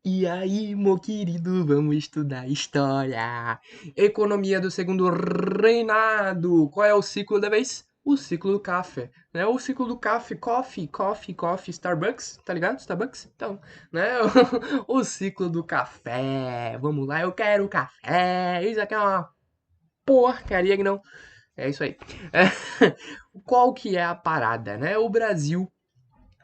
E aí, meu querido, vamos estudar história. Economia do segundo reinado. Qual é o ciclo da vez? O ciclo do café, né? O ciclo do café, coffee, Starbucks, tá ligado? Starbucks? Então, né? O ciclo do café. Vamos lá, eu quero café. Isso aqui é uma porcaria que não. É isso aí. É. Qual que é a parada, né? O Brasil,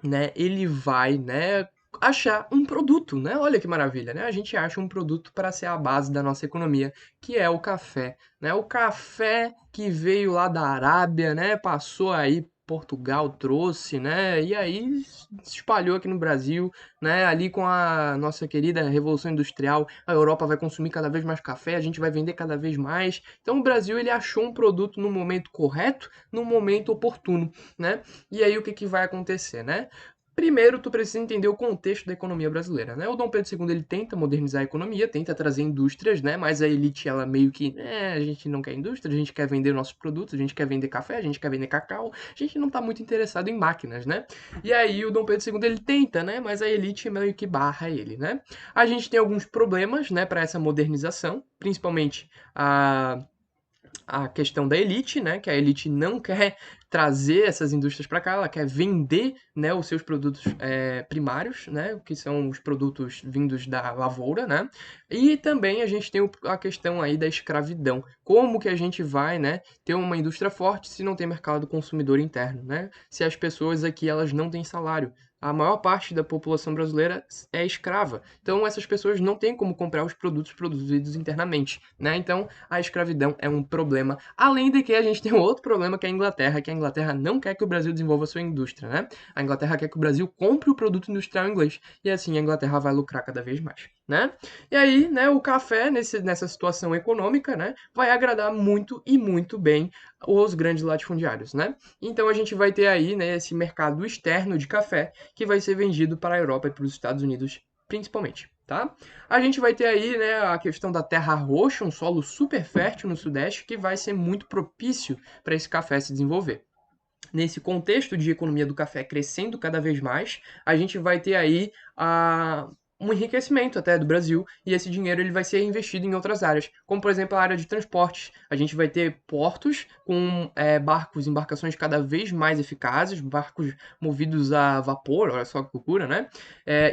né, ele vai, né, achar um produto, né? Olha que maravilha, né? A gente acha um produto para ser a base da nossa economia, que é o café, né? O café que veio lá da Arábia, né? Passou aí Portugal trouxe, né? E aí se espalhou aqui no Brasil, né? Ali com a nossa querida Revolução Industrial, a Europa vai consumir cada vez mais café, a gente vai vender cada vez mais. Então o Brasil ele achou um produto no momento correto, no momento oportuno, né? E aí o que que vai acontecer, né? Primeiro, tu precisa entender o contexto da economia brasileira, né? O Dom Pedro II ele tenta modernizar a economia, tenta trazer indústrias, né? Mas a elite ela meio que, a gente não quer indústria, a gente quer vender nossos produtos, a gente quer vender café, a gente quer vender cacau, a gente não tá muito interessado em máquinas, né? E aí o Dom Pedro II ele tenta, né? Mas a elite meio que barra ele, né? A gente tem alguns problemas, né, para essa modernização, principalmente a questão da elite, né? Que a elite não quer trazer essas indústrias para cá, ela quer vender, né, os seus produtos primários, né? Que são os produtos vindos da lavoura, né? E também a gente tem a questão aí da escravidão. Como que a gente vai, né, ter uma indústria forte se não tem mercado consumidor interno, né? Se as pessoas aqui elas não têm salário. A maior parte da população brasileira é escrava. Então essas pessoas não têm como comprar os produtos produzidos internamente, né? Então a escravidão é um problema. Além de que a gente tem um outro problema que é a Inglaterra não quer que o Brasil desenvolva sua indústria, né? A Inglaterra quer que o Brasil compre o produto industrial inglês. E assim a Inglaterra vai lucrar cada vez mais, né? E aí, né, o café nessa situação econômica, né, vai agradar muito e muito bem os grandes latifundiários, né? Então a gente vai ter aí, né, esse mercado externo de café que vai ser vendido para a Europa e para os Estados Unidos principalmente, tá? A gente vai ter aí, né, a questão da terra roxa, um solo super fértil no Sudeste, que vai ser muito propício para esse café se desenvolver. Nesse contexto de economia do café crescendo cada vez mais, a gente vai ter aí um enriquecimento até do Brasil e esse dinheiro ele vai ser investido em outras áreas, como por exemplo a área de transportes. A gente vai ter portos com barcos, embarcações cada vez mais eficazes, barcos movidos a vapor, olha só que loucura, né?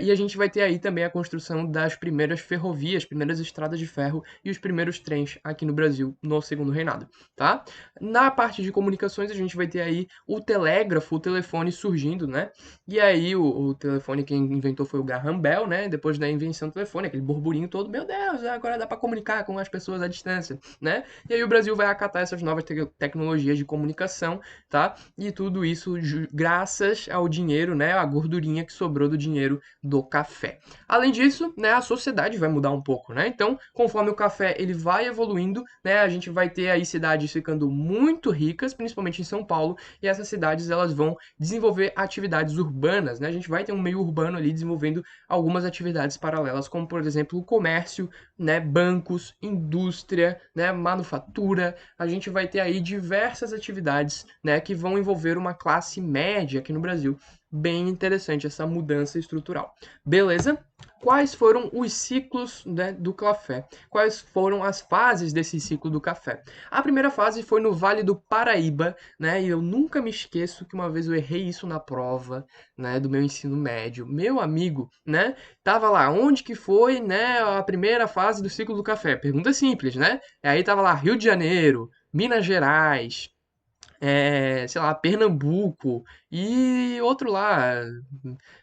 E a gente vai ter aí também a construção das primeiras ferrovias, primeiras estradas de ferro e os primeiros trens aqui no Brasil no segundo reinado, tá? Na parte de comunicações a gente vai ter aí o telégrafo, o telefone surgindo, né? E aí o telefone quem inventou foi o Graham Bell, né? Depois da invenção do telefone, aquele burburinho todo, meu Deus, agora dá para comunicar com as pessoas à distância, né? E aí o Brasil vai acatar essas novas tecnologias de comunicação, tá? E tudo isso graças ao dinheiro, né? A gordurinha que sobrou do dinheiro do café. Além disso, né, a sociedade vai mudar um pouco, né? Então, conforme o café ele vai evoluindo, né, a gente vai ter aí cidades ficando muito ricas, principalmente em São Paulo, e essas cidades elas vão desenvolver atividades urbanas, né? A gente vai ter um meio urbano ali desenvolvendo algumas atividades paralelas, como por exemplo o comércio, né, bancos, indústria, né, manufatura. A gente vai ter aí diversas atividades, né, que vão envolver uma classe média aqui no Brasil. Bem interessante essa mudança estrutural. Beleza? Quais foram os ciclos, né, do café? Quais foram as fases desse ciclo do café? A primeira fase foi no Vale do Paraíba, né? E eu nunca me esqueço que uma vez eu errei isso na prova, né, do meu ensino médio. Meu amigo, né? Tava lá, onde que foi, né, a primeira fase do ciclo do café? Pergunta simples, né? E aí tava lá Rio de Janeiro, Minas Gerais, sei lá, Pernambuco e outro lá,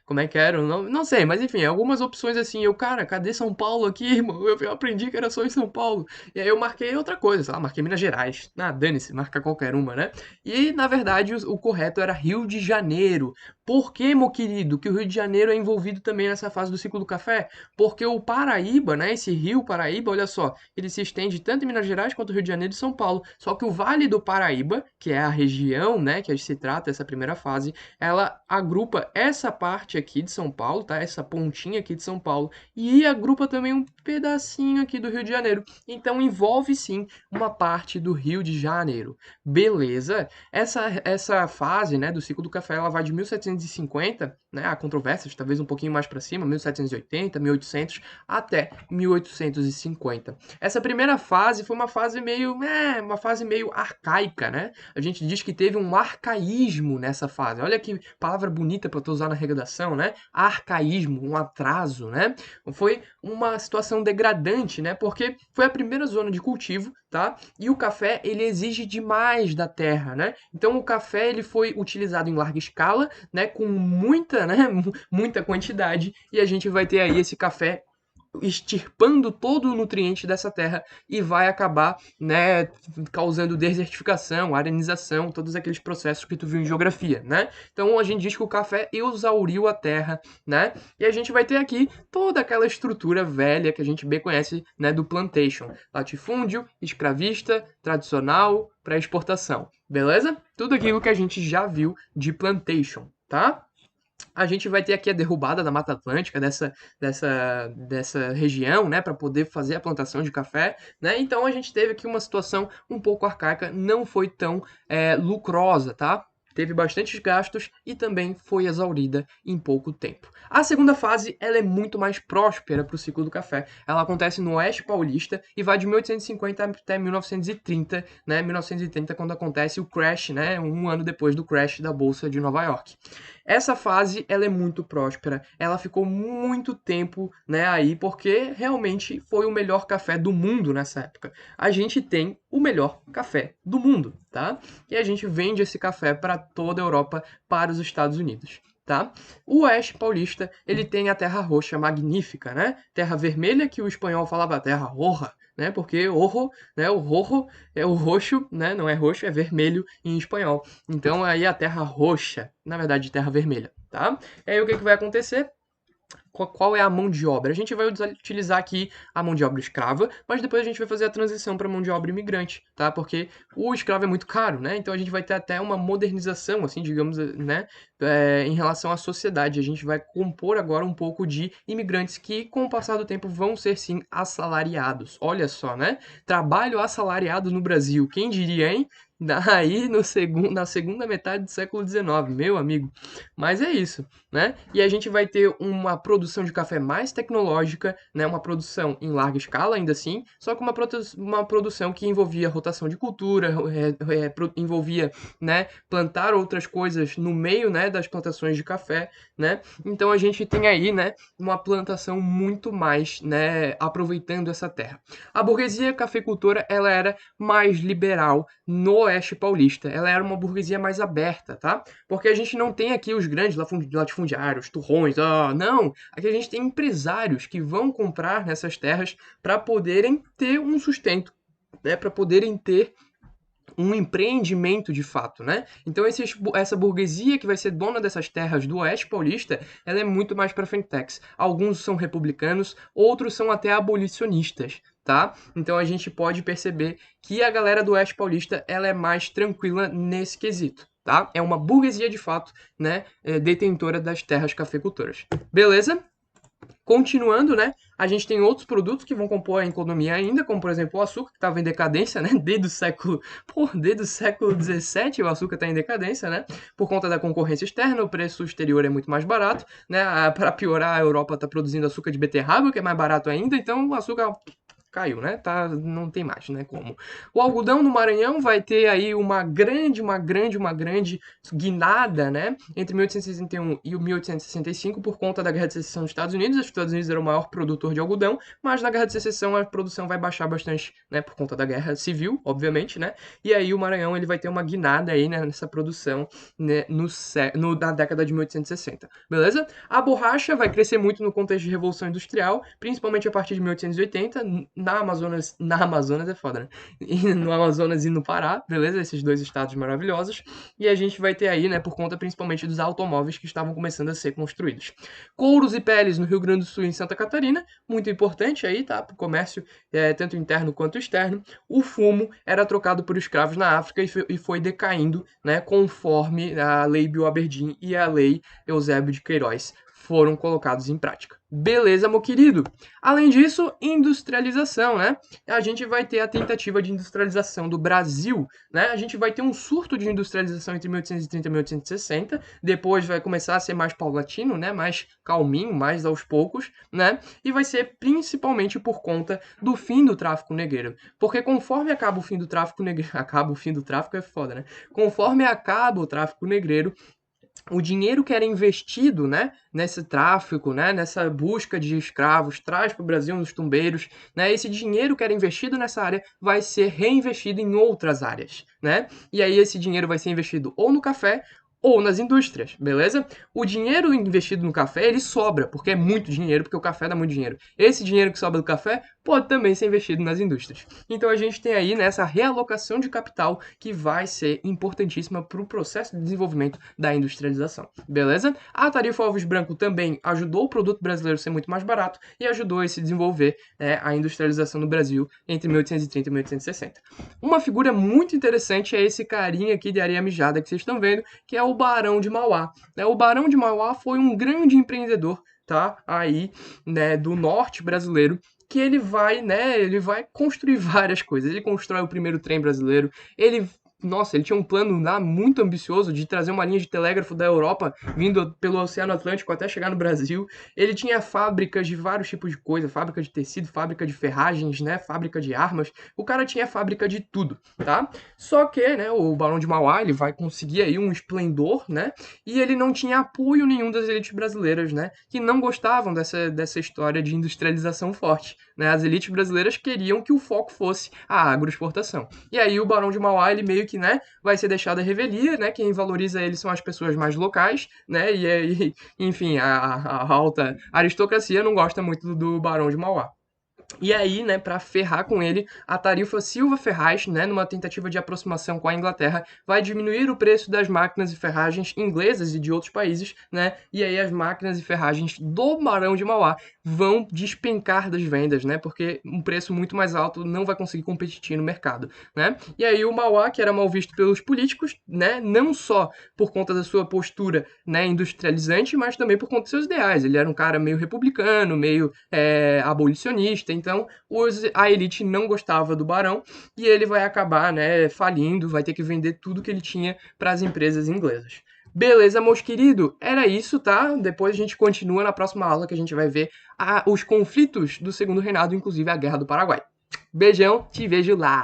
como é que era? Não, não sei, mas enfim, algumas opções assim. Eu, cara, cadê São Paulo aqui, irmão? Eu aprendi que era só em São Paulo. E aí eu marquei outra coisa, sei lá, marquei Minas Gerais. Ah, dane-se, marca qualquer uma, né? E na verdade o correto era Rio de Janeiro. Por que, meu querido, que o Rio de Janeiro é envolvido também nessa fase do ciclo do café? Porque o Paraíba, né, esse rio Paraíba, olha só, ele se estende tanto em Minas Gerais quanto Rio de Janeiro e São Paulo. Só que o Vale do Paraíba, que é a região, né, que se trata essa primeira fase, ela agrupa essa parte aqui de São Paulo, tá? Essa pontinha aqui de São Paulo e agrupa também um pedacinho aqui do Rio de Janeiro. Então envolve sim uma parte do Rio de Janeiro. Beleza? Essa fase, né, do ciclo do café, ela vai de 1750, né, há controvérsias, talvez um pouquinho mais para cima, 1780, 1800, até 1850. Essa primeira fase foi uma fase meio arcaica, né? A gente diz que teve um arcaísmo nessa fase. Olha que palavra bonita para tu usar na redação, né? Arcaísmo, um atraso, né? Foi uma situação degradante, né? Porque foi a primeira zona de cultivo, tá? E o café, ele exige demais da terra, né? Então o café ele foi utilizado em larga escala, né, com muita, né, muita quantidade, e a gente vai ter aí esse café extirpando todo o nutriente dessa terra e vai acabar, né, causando desertificação, arenização, todos aqueles processos que tu viu em geografia, né? Então a gente diz que o café exauriu a terra, né? E a gente vai ter aqui toda aquela estrutura velha que a gente bem conhece, né, do plantation, latifúndio, escravista, tradicional, para exportação, beleza? Tudo aquilo que a gente já viu de plantation, tá? A gente vai ter aqui a derrubada da Mata Atlântica, dessa região, né, para poder fazer a plantação de café, né? Então a gente teve aqui uma situação um pouco arcaica, não foi tão lucrosa, tá? Teve bastantes gastos e também foi exaurida em pouco tempo. A segunda fase ela é muito mais próspera para o ciclo do café. Ela acontece no Oeste Paulista e vai de 1850 até 1930, né? 1930 quando acontece o crash, né? Um ano depois do crash da Bolsa de Nova York. Essa fase ela é muito próspera, ela ficou muito tempo, né, aí porque realmente foi o melhor café do mundo nessa época. A gente tem o melhor café do mundo, tá? E a gente vende esse café para toda a Europa, para os Estados Unidos. Tá? O Oeste Paulista ele tem a terra roxa magnífica, né? Terra vermelha que o espanhol falava terra roja, né? Porque orro, né? O rojo é o roxo, né? Não é roxo, é vermelho em espanhol. Então aí a terra roxa, na verdade terra vermelha, tá? E aí o que vai acontecer? Qual é a mão de obra? A gente vai utilizar aqui a mão de obra escrava, mas depois a gente vai fazer a transição para mão de obra imigrante, tá? Porque o escravo é muito caro, né? Então a gente vai ter até uma modernização, assim, digamos, né? Em relação à sociedade. A gente vai compor agora um pouco de imigrantes que, com o passar do tempo, vão ser, sim, assalariados. Olha só, né? Trabalho assalariado no Brasil. Quem diria, hein? Aí na segunda metade do século XIX, meu amigo. Mas é isso, né? E a gente vai ter uma produção de café mais tecnológica, né? Uma produção em larga escala, ainda assim, só que uma produção que envolvia rotação de cultura, envolvia, né, plantar outras coisas no meio, né, das plantações de café, né? Então a gente tem aí, né, uma plantação muito mais, né, aproveitando essa terra. A burguesia cafeicultora, ela era mais liberal no Oeste Paulista. Ela era uma burguesia mais aberta, tá? Porque a gente não tem aqui os grandes latifundiários, turrões, não. Aqui a gente tem empresários que vão comprar nessas terras para poderem ter um sustento, né? Para poderem ter um empreendimento de fato, né? Então essa burguesia que vai ser dona dessas terras do Oeste Paulista, ela é muito mais para frentex. Alguns são republicanos, outros são até abolicionistas, tá? Então a gente pode perceber que a galera do Oeste Paulista, ela é mais tranquila nesse quesito, tá? É uma burguesia de fato, né, detentora das terras cafeicultoras. Beleza? Continuando, né, a gente tem outros produtos que vão compor a economia ainda, como por exemplo o açúcar, que estava em decadência, né, desde o século XVII o açúcar está em decadência, né, por conta da concorrência externa, o preço exterior é muito mais barato, né, para piorar a Europa está produzindo açúcar de beterraba, que é mais barato ainda, então o açúcar caiu, né? Tá, não tem mais, né? Como. O algodão no Maranhão vai ter aí uma grande guinada, né? Entre 1861 e 1865 por conta da Guerra de Secessão dos Estados Unidos. Os Estados Unidos eram o maior produtor de algodão, mas na Guerra de Secessão a produção vai baixar bastante, né? Por conta da Guerra Civil, obviamente, né? E aí o Maranhão ele vai ter uma guinada aí, né? Nessa produção, né? Na década de 1860, beleza? A borracha vai crescer muito no contexto de Revolução Industrial, principalmente a partir de 1880, na Amazonas é foda, né? No Amazonas e no Pará, beleza? Esses dois estados maravilhosos. E a gente vai ter aí, né, por conta principalmente dos automóveis que estavam começando a ser construídos. Couros e peles no Rio Grande do Sul e em Santa Catarina, muito importante aí, tá? Para o comércio, tanto interno quanto externo. O fumo era trocado por escravos na África e foi decaindo, né, conforme a Lei Bill Aberdeen e a Lei Eusébio de Queiroz foram colocados em prática. Beleza, meu querido? Além disso, industrialização, né? A gente vai ter a tentativa de industrialização do Brasil, né? A gente vai ter um surto de industrialização entre 1830 e 1860, depois vai começar a ser mais paulatino, né? Mais calminho, mais aos poucos, né? E vai ser principalmente por conta do fim do tráfico negreiro. Porque conforme acaba o fim do tráfico negreiro, acaba o fim do tráfico é foda, né? Conforme acaba o tráfico negreiro, o dinheiro que era investido, né, nesse tráfico, né, nessa busca de escravos, traz para o Brasil nos tumbeiros, né, esse dinheiro que era investido nessa área vai ser reinvestido em outras áreas, né, e aí esse dinheiro vai ser investido ou no café ou nas indústrias, beleza? O dinheiro investido no café, ele sobra, porque é muito dinheiro, porque o café dá muito dinheiro. Esse dinheiro que sobra do café pode também ser investido nas indústrias. Então a gente tem aí nessa realocação de capital que vai ser importantíssima para o processo de desenvolvimento da industrialização, beleza? A tarifa ovos branco também ajudou o produto brasileiro a ser muito mais barato e ajudou a se desenvolver a industrialização no Brasil entre 1830 e 1860. Uma figura muito interessante é esse carinha aqui de areia mijada que vocês estão vendo, que é o Barão de Mauá. O Barão de Mauá foi um grande empreendedor, tá? Aí, né, do norte brasileiro, que ele vai construir várias coisas. Ele constrói o primeiro trem brasileiro, ele tinha um plano lá muito ambicioso de trazer uma linha de telégrafo da Europa vindo pelo Oceano Atlântico até chegar no Brasil. Ele tinha fábricas de vários tipos de coisa, fábrica de tecido, fábrica de ferragens, né, fábrica de armas. O cara tinha fábrica de tudo, tá? Só que, né, o Barão de Mauá, ele vai conseguir aí um esplendor, né? E ele não tinha apoio nenhum das elites brasileiras, né, que não gostavam dessa história de industrialização forte, né? As elites brasileiras queriam que o foco fosse a agroexportação. E aí o Barão de Mauá, ele meio que, né, vai ser deixado à revelia, né? Quem valoriza ele são as pessoas mais locais, né? E aí, enfim, a alta aristocracia não gosta muito do Barão de Mauá. E aí, né, para ferrar com ele, a tarifa Silva-Ferraz, né, numa tentativa de aproximação com a Inglaterra, vai diminuir o preço das máquinas e ferragens inglesas e de outros países, né? E aí as máquinas e ferragens do Barão de Mauá vão despencar das vendas, né? Porque um preço muito mais alto não vai conseguir competir no mercado, né? E aí o Mauá, que era mal visto pelos políticos, né, não só por conta da sua postura, né, industrializante, mas também por conta dos seus ideais. Ele era um cara meio republicano, meio abolicionista. Então, a elite não gostava do Barão e ele vai acabar, né, falindo, vai ter que vender tudo que ele tinha para as empresas inglesas. Beleza, meus queridos? Era isso, tá? Depois a gente continua na próxima aula que a gente vai ver os conflitos do Segundo Reinado, inclusive a Guerra do Paraguai. Beijão, te vejo lá!